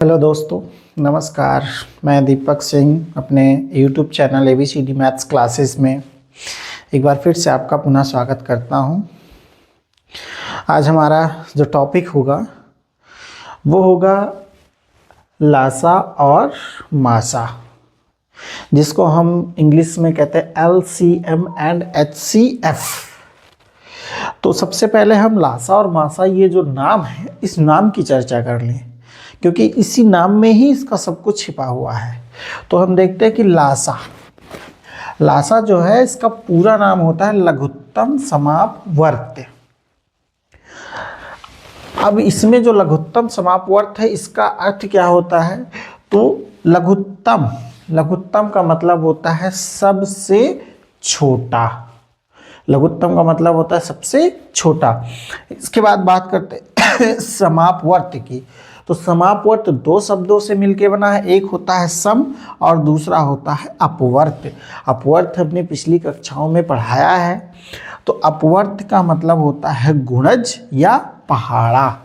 Hello दोस्तों, नमस्कार। मैं दीपक सिंह अपने YouTube channel ABCD maths classes में एक बार फिर से आपका पुनः स्वागत करता हूं। आज हमारा जो टॉपिक होगा वो होगा लासा और मासा, जिसको हम इंग्लिश में कहते हैं LCM एंड HCF। तो सबसे पहले हम लासा और मासा, ये जो नाम है, इस नाम की चर्चा कर लें, क्योंकि इसी नाम में ही इसका सब कुछ छिपा हुआ है। तो हम देखते हैं कि लासा लासा जो है, इसका पूरा नाम होता है लघुत्तम समापवर्त। अब इसमें जो लघुत्तम समापवर्त है, इसका अर्थ क्या होता है? तो लघुत्तम का मतलब होता है सबसे छोटा। लघुत्तम का मतलब होता है सबसे छोटा। इसके बाद बात करते हैं समापवर्त की। तो समापवर्त दो शब्दों से मिलकर बना है, एक होता है सम और दूसरा होता है अपवर्त। अपवर्त हमने पिछली कक्षाओं में पढ़ाया है। तो अपवर्त का मतलब होता है गुणज या पहाड़ा,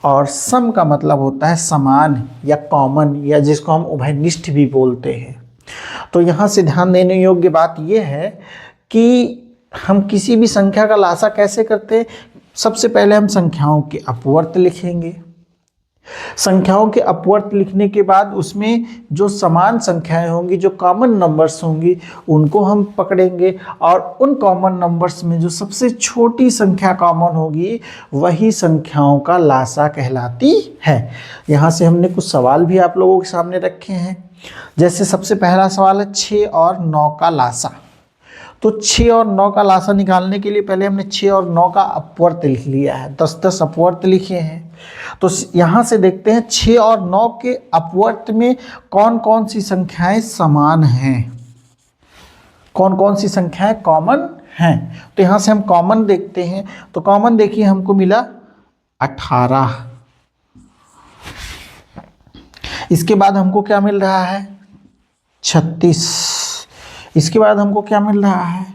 और सम का मतलब होता है समान या कॉमन, या जिसको हम उभयनिष्ठ भी बोलते हैं। तो यहाँ से ध्यान देने योग्य बात यह है कि हम किसी भी संख्या का लासा कैसे करते हैं। सबसे पहले हम संख्याओं के अपवर्त लिखेंगे। संख्याओं के अपवर्त लिखने के बाद उसमें जो समान संख्याएं होंगी, जो कॉमन नंबर्स होंगी, उनको हम पकड़ेंगे, और उन कॉमन नंबर्स में जो सबसे छोटी संख्या कॉमन होगी, वही संख्याओं का लासा कहलाती है। यहाँ से हमने कुछ सवाल भी आप लोगों के सामने रखे हैं। जैसे सबसे पहला सवाल है 6 और 9 का लासा। तो 6 और 9 का लासा निकालने के लिए पहले हमने 6 और 9 का अपवर्त लिख लिया है, 10-10 अपवर्त लिखे हैं। तो यहाँ से देखते हैं 6 और 9 के अपवर्त में कौन कौन सी संख्याएं समान हैं, कौन कौन सी संख्याएं कॉमन हैं। तो यहाँ से हम कॉमन देखते हैं। तो कॉमन देखिए, हमको मिला 18। इसके बाद हमको क्या मिल रहा है? 36। इसके बाद हमको क्या मिल रहा है?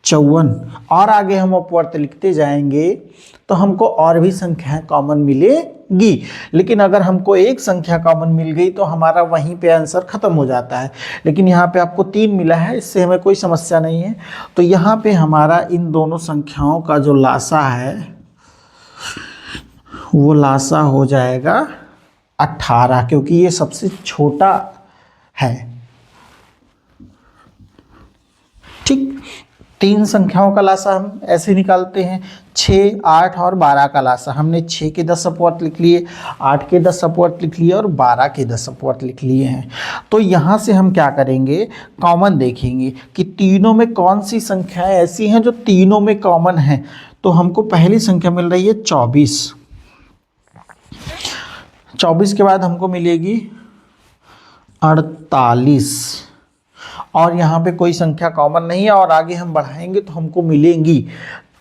54। और आगे हम अपवर्त लिखते जाएंगे तो हमको और भी संख्याएं कॉमन मिलेगी। लेकिन अगर हमको एक संख्या कॉमन मिल गई तो हमारा वहीं पे आंसर खत्म हो जाता है। लेकिन यहाँ पे आपको 3 मिला है, इससे हमें कोई समस्या नहीं है। तो यहाँ पे हमारा इन दोनों संख्याओं का जो लासा है, वो लासा हो जाएगा 18, क्योंकि ये सबसे छोटा है। ठीक, 3 संख्याओं का लासा हम ऐसे निकालते हैं। 6, 8 और 12 का लासा। हमने 6 के 10 अपवर्त लिख लिए, 8 के 10 अपवर्त लिख लिए और 12 के 10 अपवर्त लिख लिए हैं। तो यहाँ से हम क्या करेंगे? कॉमन देखेंगे कि तीनों में कौन सी संख्याएं ऐसी हैं जो तीनों में कॉमन हैं। तो हमको पहली संख्या मिल रही है 24। 24 के बाद हमको मिलेगी 48, और यहाँ पे कोई संख्या कॉमन नहीं है, और आगे हम बढ़ाएंगे तो हमको मिलेंगी।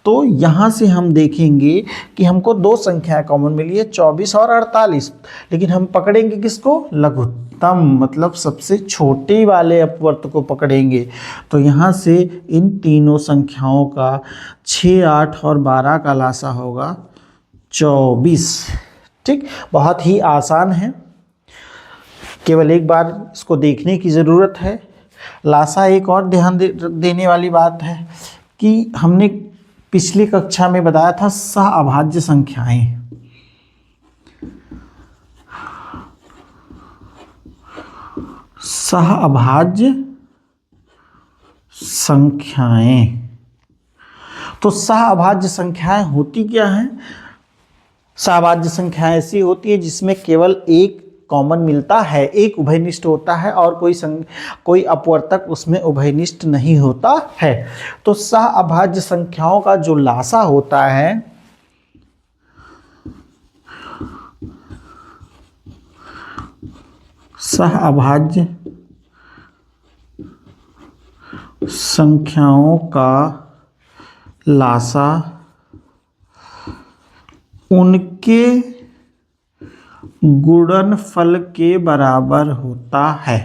तो यहाँ से हम देखेंगे कि हमको 2 संख्याएं कॉमन मिली है, 24 और 48। लेकिन हम पकड़ेंगे किसको? लघुत्तम, मतलब सबसे छोटे वाले अपवर्त को पकड़ेंगे। तो यहाँ से इन तीनों संख्याओं का 6, 8 और 12 का लासा होगा 24। ठीक, बहुत ही आसान है, केवल एक बार इसको देखने की ज़रूरत है। लासा एक और ध्यान देने वाली बात है कि हमने पिछली कक्षा में बताया था सहअभाज्य संख्याएं। सहअभाज्य संख्याएं। तो सहअभाज्य संख्याएं होती क्या हैं? सहअभाज्य संख्याएं ऐसी होती है जिसमें केवल एक कॉमन मिलता है, एक उभयनिष्ठ होता है, और कोई अपवर्तक उसमें उभयनिष्ठ नहीं होता है। तो सहअभाज्य संख्याओं का जो लासा होता है, सहअभाज्य संख्याओं का लासा उनके गुणनफल के बराबर होता है।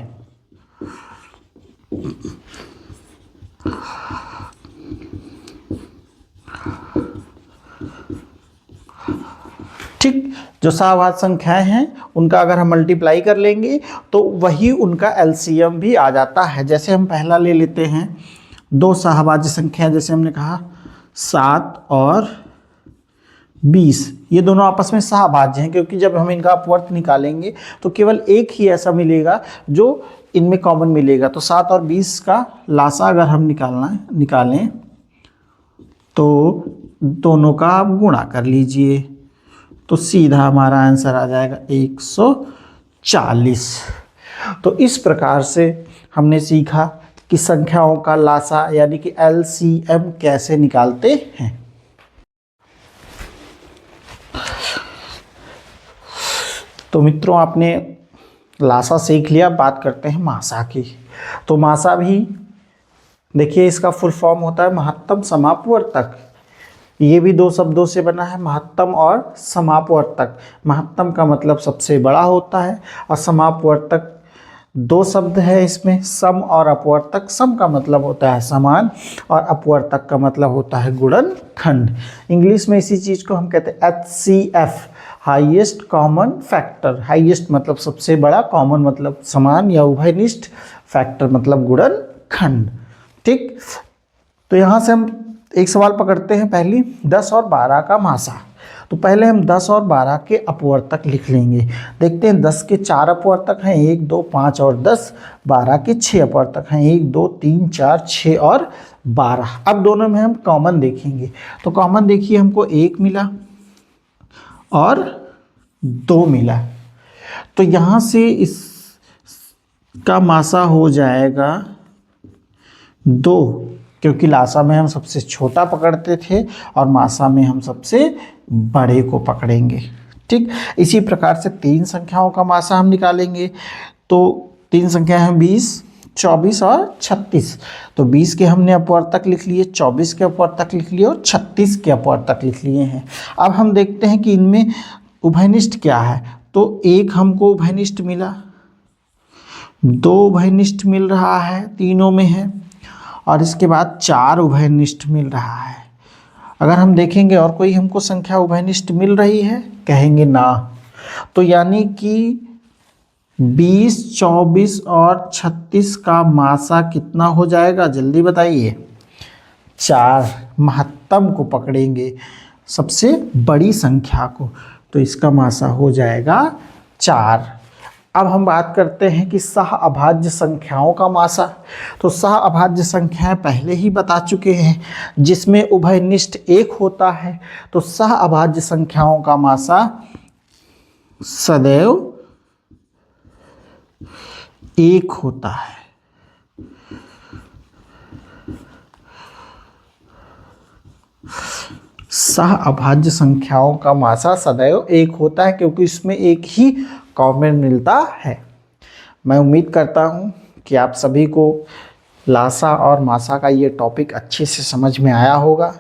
ठीक, जो सहअभाज्य संख्याएं हैं उनका अगर हम मल्टीप्लाई कर लेंगे तो वही उनका एलसीएम भी आ जाता है। जैसे हम पहला ले लेते हैं, दो सहअभाज्य संख्याएं, जैसे हमने कहा 7 और 20, ये दोनों आपस में सहअभाज्य हैं, क्योंकि जब हम इनका अपवर्त निकालेंगे तो केवल एक ही ऐसा मिलेगा जो इनमें कॉमन मिलेगा। तो 7 और 20 का लासा अगर हम निकालें तो दोनों का आप गुणा कर लीजिए, तो सीधा हमारा आंसर आ जाएगा 140। तो इस प्रकार से हमने सीखा कि संख्याओं का लासा यानी कि एलसीएम कैसे निकालते हैं। तो मित्रों, आपने लासा सीख लिया, बात करते हैं मासा की। तो मासा भी देखिए, इसका फुल फॉर्म होता है महत्तम समापवर्तक। ये भी दो शब्दों से बना है, महत्तम और समापवर्तक। महत्तम का मतलब सबसे बड़ा होता है और समापवर्तक दो शब्द है इसमें, सम और अपवर्तक। सम का मतलब होता है समान और अपवर्तक का मतलब होता है गुणनखंड। इंग्लिश में इसी चीज़ को हम कहते हैं HCF, highest common factor. Highest मतलब सबसे बड़ा, कॉमन मतलब समान या उभयनिष्ठ, फैक्टर मतलब गुणनखंड। ठीक, तो यहाँ से हम एक सवाल पकड़ते हैं पहली, 10 और 12 का मासा। तो पहले हम 10 और 12 के अपवर्तक लिख लेंगे। देखते हैं, 10 के 4 अपवर्तक हैं, 1 2 5 और 10। 12 के 6 अपवर्तक हैं, 1 2 3 4 6 और 12। अब दोनों में हम कॉमन देखेंगे। तो कॉमन देखिए, हमको 1 मिला और 2 मिला। तो यहाँ से इसका मासा हो जाएगा 2, क्योंकि लासा में हम सबसे छोटा पकड़ते थे और मासा में हम सबसे बड़े को पकड़ेंगे। ठीक, इसी प्रकार से 3 संख्याओं का मासा हम निकालेंगे। तो 3 संख्या हैं 20, 24 और 36। तो 20 के हमने अपवर्तक लिख लिए, 24 के अपवर्तक लिख लिए और 36 के अपवर्तक लिख लिए हैं। अब हम देखते हैं कि इनमें उभयनिष्ठ क्या है। तो 1 हमको उभयनिष्ठ मिला, 2 उभयनिष्ठ मिल रहा है, तीनों में है, और इसके बाद 4 उभयनिष्ठ मिल रहा है। अगर हम देखेंगे और कोई हमको संख्या उभयनिष्ठ मिल रही है, कहेंगे ना। तो यानी कि 20, 24 और 36 का मासा कितना हो जाएगा, जल्दी बताइए। 4, महत्तम को पकड़ेंगे, सबसे बड़ी संख्या को, तो इसका मासा हो जाएगा 4। अब हम बात करते हैं कि सहअभाज्य संख्याओं का मासा। तो सहअभाज्य संख्याएं पहले ही बता चुके हैं, जिसमें उभयनिष्ठ 1 होता है। तो सहअभाज्य संख्याओं का मासा सदैव 1 होता है। सहअभाज्य संख्याओं का मासा सदैव 1 होता है, क्योंकि इसमें एक ही कॉमन मिलता है। मैं उम्मीद करता हूँ कि आप सभी को लासा और मासा का ये टॉपिक अच्छे से समझ में आया होगा।